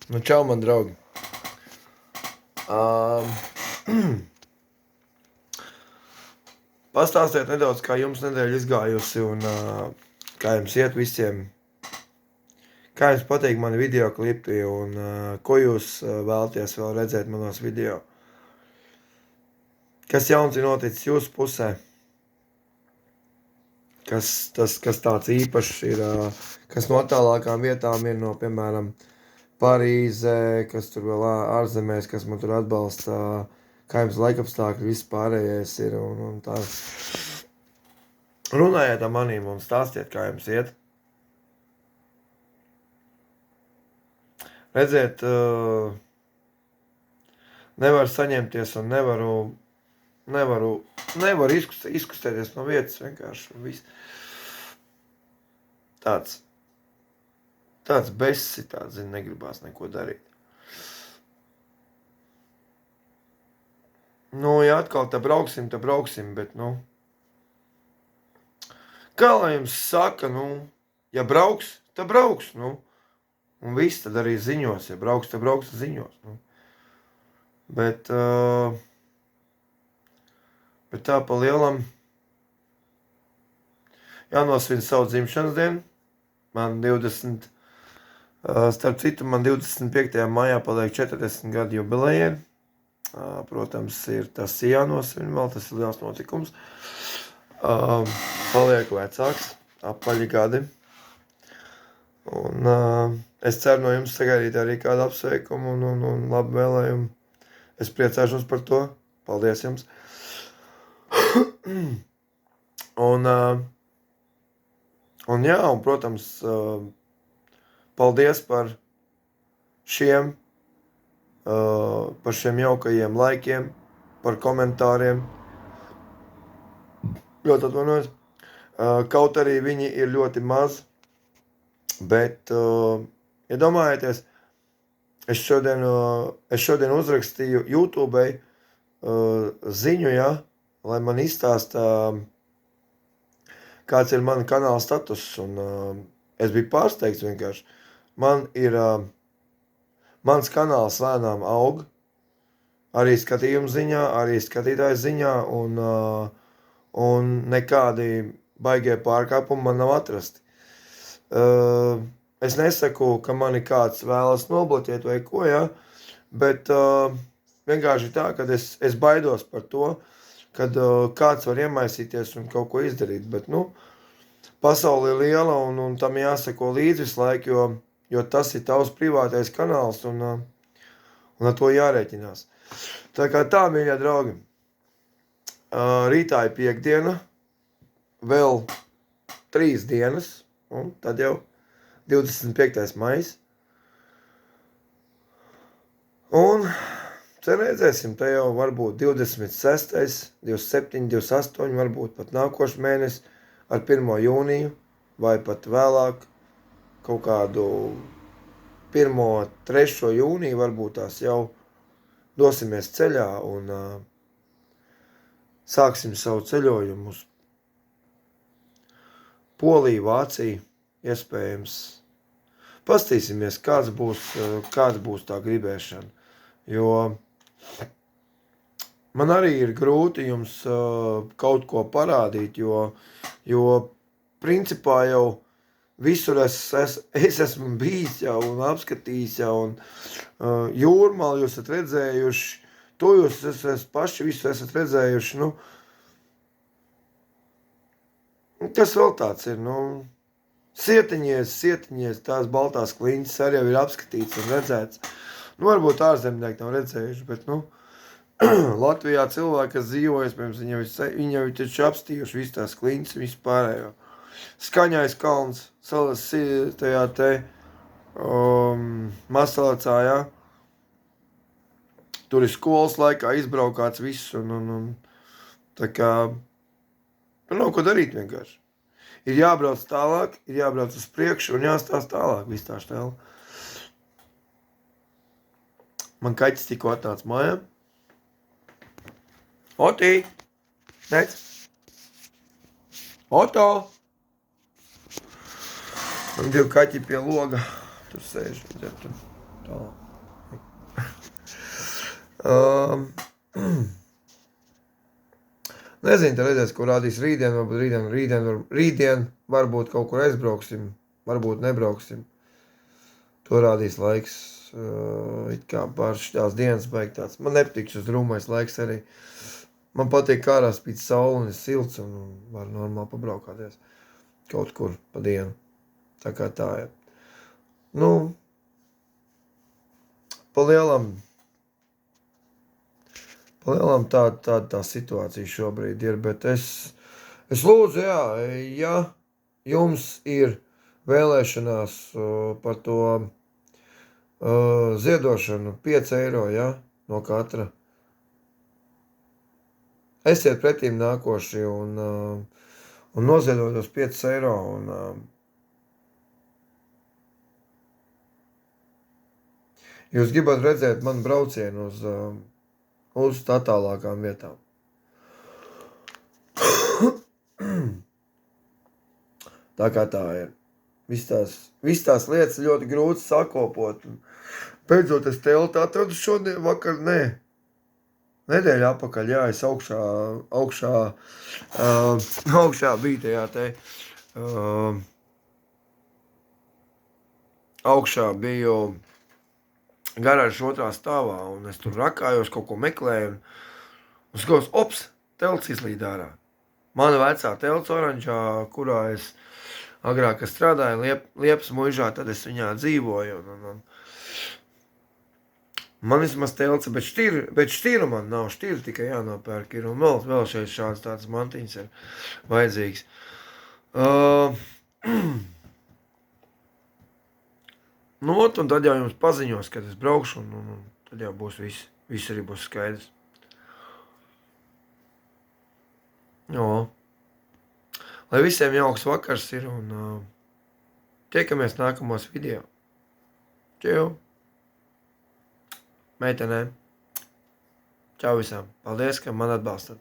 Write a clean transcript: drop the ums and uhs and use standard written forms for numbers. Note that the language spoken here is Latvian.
Nu, čau, man draugi. Pastāstiet nedaudz, kā jums nedēļa izgājusi un kā jums iet visiem. Kā jums patīk mani video klipi un ko jūs vēlaties vēl redzēt manos video. Kas jauns ir noticis jūsu pusē? Kas tāds īpašs ir, kas no attālākām vietām ir no, piemēram, Parīzē, kas tur vēl ārzemēs, kas man tur atbalsta, kā jums laikapstākļi, viss pārējais ir un tā. Runājiet ar manīm un stāstiet, kā jums iet. Redziet, nevaru saņemties un nevaru izkustēties no vietas vienkārši. Viss. Tāds besi, negribās neko darīt. Nu, ja atkal te brauksim, bet, kā lai jums saka, ja brauks, tad brauks, un viss tad arī ziņos, ja brauks, tad brauks, tad ziņos, Bet tā pa lielam jānosvin savu dzimšanas dienu. Man starp citu, man 25. maijā paliek 40 gadu jubilejai. Protams, ir tas jānosvin vēl, tas ir liels notikums. Palieku vecāks, apaļi gadi. Un es ceru no jums sagaidīt arī kādu apsveikumu un labu vēlējumu. Es priecāšos par to. Paldies jums. Un protams, paldies par šiem jaukajiem laikiem, par komentāriem. Ļoti atvainojos. Kaut arī viņi ir ļoti maz, bet iedomājieties, es šodien uzrakstīju YouTube ziņu, lai man izstāsta, kāds ir mana kanāla status, un es biju pārsteigts vienkārši. Mans kanāls lēnām aug, arī skatījuma ziņā, arī skatītāju ziņā, un nekādi baigie pārkāpumi man nav atrasti. Es nesaku, ka mani kāds vēlas nobloķēt vai ko, bet vienkārši tā, ka es baidos par to, kad kāds var iemaisīties un kaut ko izdarīt, bet, pasaule ir liela un tam jāsako līdzi visu laiku, jo tas ir tavs privātais kanāls un ar to jārēķinās. Tā kā tā, mīļie draugi, rītā ir piektdiena, vēl 3 dienas, un tad jau 25. maijs. Un cerēsim, te jau varbūt 26., 27., 28, varbūt pat nākošais mēnesis ar 1. jūniju, vai pat vēlāk kaut kādu 1., 3. jūniju, varbūt tās jau dosimies ceļā un sāksim savu ceļojumu uz Poliju, Vāciju, iespējams. Pastīsimies, kāds būs tā gribēšana, jo man arī ir grūti jums kaut ko parādīt, jo principā jau visur es esmu bijis jau un apskatījis jau, un Jūrmalu jūs esat redzējuši, to jūs paši visu esat redzējuši, kas vēl tāds ir, Sietiņies, tās baltās kliņas arī jau ir apskatīts un redzēts. Varbūt ārzemnieki nav redzējuši, bet, Latvijā cilvēki, kas dzīvojas, viņi jau taču apstījuši visu tās kliņas, visu pārējo. Skaņais kalns, salas tajā te Masalacā, Tur ir skolas laikā izbraukāts viss, un tā kā, nav ko darīt vienkārši. Ir jābrauc tālāk, ir jābrauc uz priekšu un jāstāst tālāk, viss tā štēla. Man kaķis tikko atnāca mājā. Otī! Nec! Oto! Man 2 kaķi pie loga. Tur sēž, redzēt, tur. Tā. Um, Nezinu, te redzēs, ko rādīs rītdien, varbūt rītdien varbūt kaut kur aizbrauksim, varbūt nebrauksim. To rādīs laiks, it kā pār šitās dienas beigtās. Man nepatiks uz drūmais laiks arī. Man patīk ārā spīd saule un ir silts un var normāli pabraukāties kaut kur pa dienu. Tā kā tā ir. Nu, pa lielam tā situācija šobrīd ir, bet es lūdzu, jā, ja jums ir vēlēšanās par to ziedošanu 5 eiro, ja, no katra, esiet pretīm nākoši un noziedot tos 5 eiro un jūs gribat redzēt manu braucienu uz tā tālākām vietām. Tā kā tā ir. Viss tās lietas ļoti grūti sakopot. Beidzot es teltu atradu šodien vakar, nedēļu apakaļ, jā, es augšā bija tajā te, augšā biju garāžas otrā stāvā, un es tur rakājos, kaut ko meklēju, un skatos, ops, telts izlīd ārā. Mana vecā telts oranžā, kurā es agrāk strādāju Liepas muižā, tad es viņā dzīvoju, un man vismaz telca, bet štīru man nav, štīru tikai jānopērk ir, un vēl šeit šāds tāds mantiņas ir vajadzīgs. Nu, un tad jau jums paziņos, kad es braukšu, un tad jau būs viss arī būs skaidrs. Jo. Lai visiem jauks vakars ir, un tiekamies nākamos video. Čau! Meitenēm. Čau visām. Paldies, ka man atbalstat.